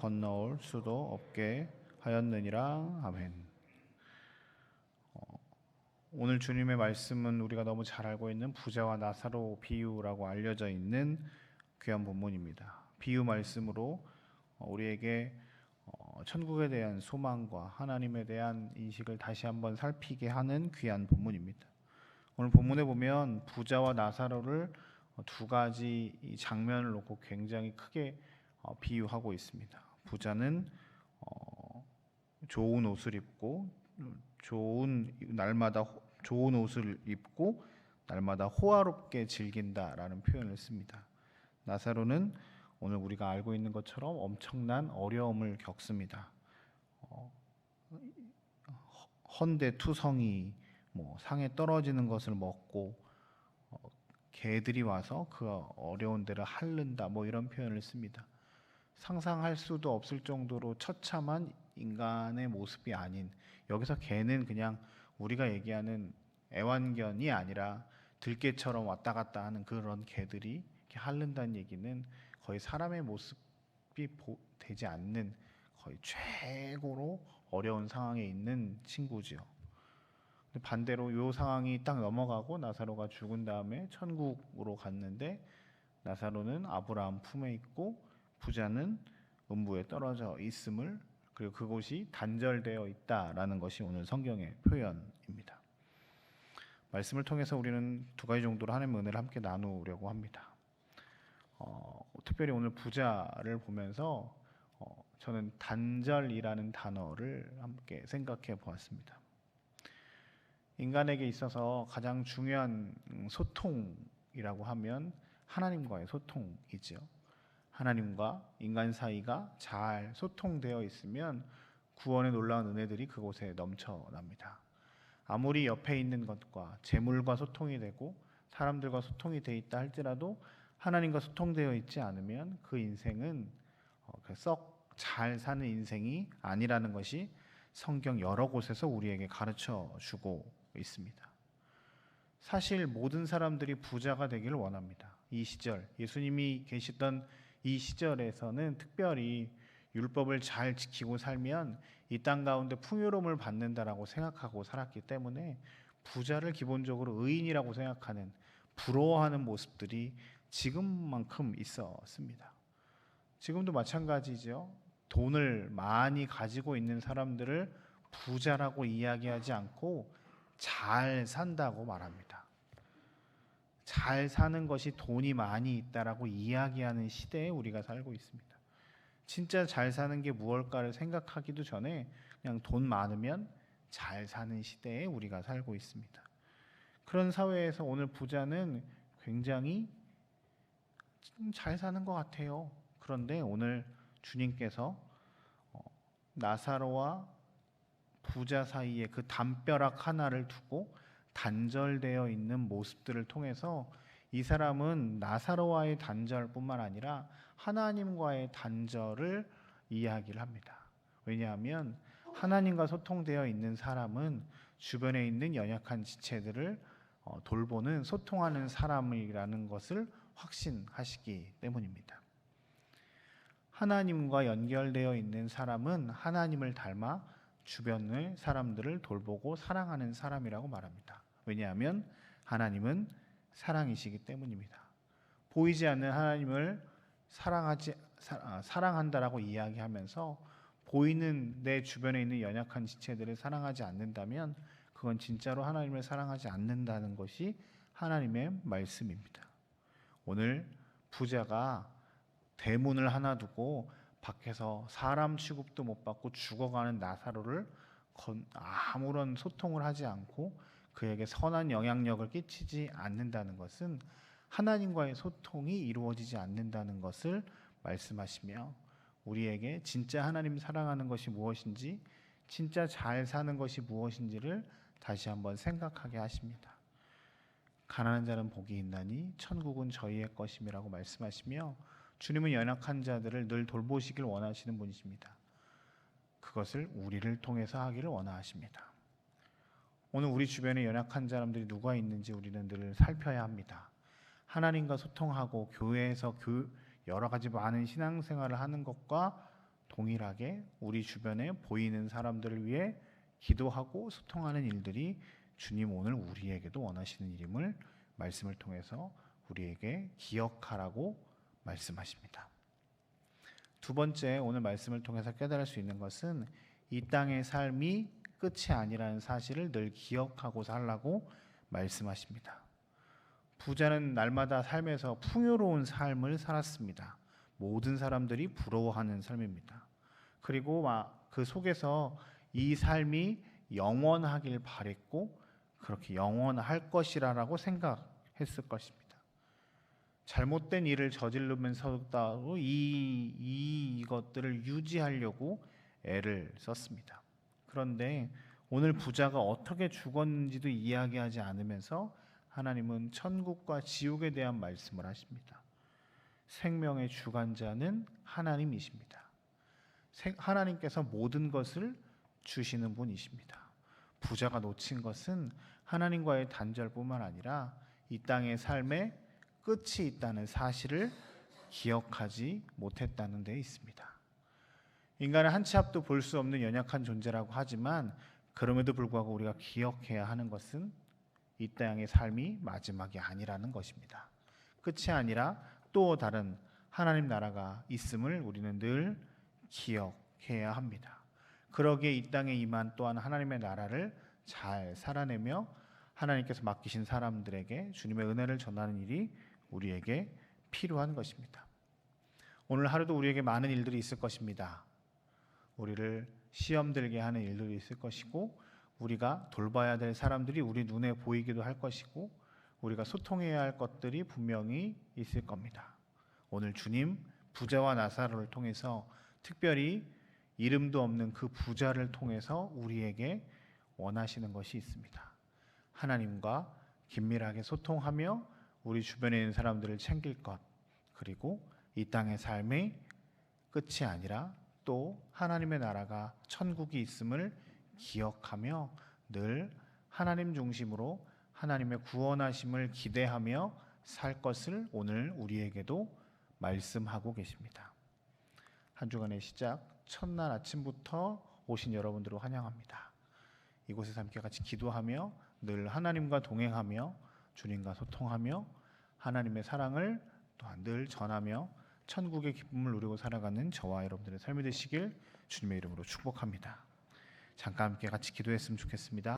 건너올 수도 없게 하였느니라. 아멘. 오늘 주님의 말씀은 우리가 너무 잘 알고 있는 부자와 나사로 비유라고 알려져 있는 귀한 본문입니다. 비유 말씀으로 우리에게 천국에 대한 소망과 하나님에 대한 인식을 다시 한번 살피게 하는 귀한 본문입니다. 오늘 본문에 보면 부자와 나사로를 두 가지 장면을 놓고 굉장히 크게 비유하고 있습니다. 부자는 좋은 옷을 입고 날마다 좋은 옷을 입고 날마다 호화롭게 즐긴다라는 표현을 습니다. 나사로는 오늘 우리가 알고 있는 것처럼 엄청난 어려움을 겪습니다. 헌데투성이 상에 떨어지는 것을 먹고 개들이 와서 그 어려운 데를 핥는다 이런 표현을 씁니다. 상상할 수도 없을 정도로 처참한 인간의 모습이 아닌, 여기서 개는 그냥 우리가 얘기하는 애완견이 아니라 들개처럼 왔다 갔다 하는 그런 개들이 이렇게 핥는다는 얘기는 거의 사람의 모습이 되지 않는 거의 최고로 어려운 상황에 있는 친구죠. 반대로 이 상황이 딱 넘어가고 나사로가 죽은 다음에 천국으로 갔는데, 나사로는 아브라함 품에 있고 부자는 음부에 떨어져 있음을, 그리고 그곳이 단절되어 있다라는 것이 오늘 성경의 표현입니다. 말씀을 통해서 우리는 두 가지 정도로 하나님의 은혜를 함께 나누려고 합니다. 특별히 오늘 부자를 보면서 저는 단절이라는 단어를 함께 생각해 보았습니다. 인간에게 있어서 가장 중요한 소통이라고 하면 하나님과의 소통이죠. 하나님과 인간 사이가 잘 소통되어 있으면 구원의 놀라운 은혜들이 그곳에 넘쳐납니다. 아무리 옆에 있는 것과 재물과 소통이 되고 사람들과 소통이 되어 있다 할지라도 하나님과 소통되어 있지 않으면 그 인생은 썩 잘 사는 인생이 아니라는 것이 성경 여러 곳에서 우리에게 가르쳐 주고 있습니다. 사실 모든 사람들이 부자가 되기를 원합니다. 이 시절, 예수님이 계시던 이 시절에서는 특별히 율법을 잘 지키고 살면 이 땅 가운데 풍요로움을 받는다라고 생각하고 살았기 때문에 부자를 기본적으로 의인이라고 생각하는, 부러워하는 모습들이 지금만큼 있었습니다. 지금도 마찬가지죠. 돈을 많이 가지고 있는 사람들을 부자라고 이야기하지 않고 잘 산다고 말합니다. 잘 사는 것이 돈이 많이 있다라고 이야기하는 시대에 우리가 살고 있습니다. 진짜 잘 사는 게 무엇일까를 생각하기도 전에 그냥 돈 많으면 잘 사는 시대에 우리가 살고 있습니다. 그런 사회에서 오늘 부자는 굉장히 잘 사는 것 같아요. 그런데 오늘 주님께서 나사로와 부자 사이에 그 담벼락 하나를 두고 단절되어 있는 모습들을 통해서 이 사람은 나사로와의 단절뿐만 아니라 하나님과의 단절을 이야기를 합니다. 왜냐하면 하나님과 소통되어 있는 사람은 주변에 있는 연약한 지체들을 돌보는, 소통하는 사람이라는 것을 확신하시기 때문입니다. 하나님과 연결되어 있는 사람은 하나님을 닮아 주변의 사람들을 돌보고 사랑하는 사람이라고 말합니다. 왜냐하면 하나님은 사랑이시기 때문입니다. 보이지 않는 하나님을 사랑한다라고 이야기하면서 보이는 내 주변에 있는 연약한 지체들을 사랑하지 않는다면 그건 진짜로 하나님을 사랑하지 않는다는 것이 하나님의 말씀입니다. 오늘 부자가 대문을 하나 두고 밖에서 사람 취급도 못 받고 죽어가는 나사로를 아무런 소통을 하지 않고 그에게 선한 영향력을 끼치지 않는다는 것은 하나님과의 소통이 이루어지지 않는다는 것을 말씀하시며, 우리에게 진짜 하나님 사랑하는 것이 무엇인지, 진짜 잘 사는 것이 무엇인지를 다시 한번 생각하게 하십니다. 가난한 자는 복이 있나니 천국은 저희의 것임이라고 말씀하시며, 주님은 연약한 자들을 늘 돌보시길 원하시는 분이십니다. 그것을 우리를 통해서 하기를 원하십니다. 오늘 우리 주변에 연약한 사람들이 누가 있는지 우리는 늘 살펴야 합니다. 하나님과 소통하고 교회에서 여러 가지 많은 신앙생활을 하는 것과 동일하게 우리 주변에 보이는 사람들을 위해 기도하고 소통하는 일들이 주님 오늘 우리에게도 원하시는 일임을 말씀을 통해서 우리에게 기억하라고 말씀하십니다. 두 번째, 오늘 말씀을 통해서 깨달을 수 있는 것은 이 땅의 삶이 끝이 아니라는 사실을 늘 기억하고 살라고 말씀하십니다. 부자는 날마다 삶에서 풍요로운 삶을 살았습니다. 모든 사람들이 부러워하는 삶입니다. 그리고 그 속에서 이 삶이 영원하길 바랬고 그렇게 영원할 것이라고 생각했을 것입니다. 잘못된 일을 저지르면서도 이것들을 유지하려고 애를 썼습니다. 그런데 오늘 부자가 어떻게 죽었는지도 이야기하지 않으면서 하나님은 천국과 지옥에 대한 말씀을 하십니다. 생명의 주관자는 하나님이십니다. 하나님께서 모든 것을 주시는 분이십니다. 부자가 놓친 것은 하나님과의 단절뿐만 아니라 이 땅의 삶에 끝이 있다는 사실을 기억하지 못했다는 데 있습니다. 인간은 한 치 앞도 볼 수 없는 연약한 존재라고 하지만 그럼에도 불구하고 우리가 기억해야 하는 것은 이 땅의 삶이 마지막이 아니라는 것입니다. 끝이 아니라 또 다른 하나님 나라가 있음을 우리는 늘 기억해야 합니다. 그러기에 이 땅에 임한 또한 하나님의 나라를 잘 살아내며 하나님께서 맡기신 사람들에게 주님의 은혜를 전하는 일이 우리에게 필요한 것입니다. 오늘 하루도 우리에게 많은 일들이 있을 것입니다. 우리를 시험 들게 하는 일들이 있을 것이고 우리가 돌봐야 될 사람들이 우리 눈에 보이기도 할 것이고 우리가 소통해야 할 것들이 분명히 있을 겁니다. 오늘 주님 부자와 나사로를 통해서 특별히 이름도 없는 그 부자를 통해서 우리에게 원하시는 것이 있습니다. 하나님과 긴밀하게 소통하며 우리 주변에 있는 사람들을 챙길 것, 그리고 이 땅의 삶의 끝이 아니라 또 하나님의 나라가 천국이 있음을 기억하며 늘 하나님 중심으로 하나님의 구원하심을 기대하며 살 것을 오늘 우리에게도 말씀하고 계십니다. 한 주간의 시작, 첫날 아침부터 오신 여러분들을 환영합니다. 이곳에서 함께 같이 기도하며 늘 하나님과 동행하며 주님과 소통하며 하나님의 사랑을 또한 늘 전하며 천국의 기쁨을 누리고 살아가는 저와 여러분들의 삶이 되시길 주님의 이름으로 축복합니다. 잠깐 함께 같이 기도했으면 좋겠습니다.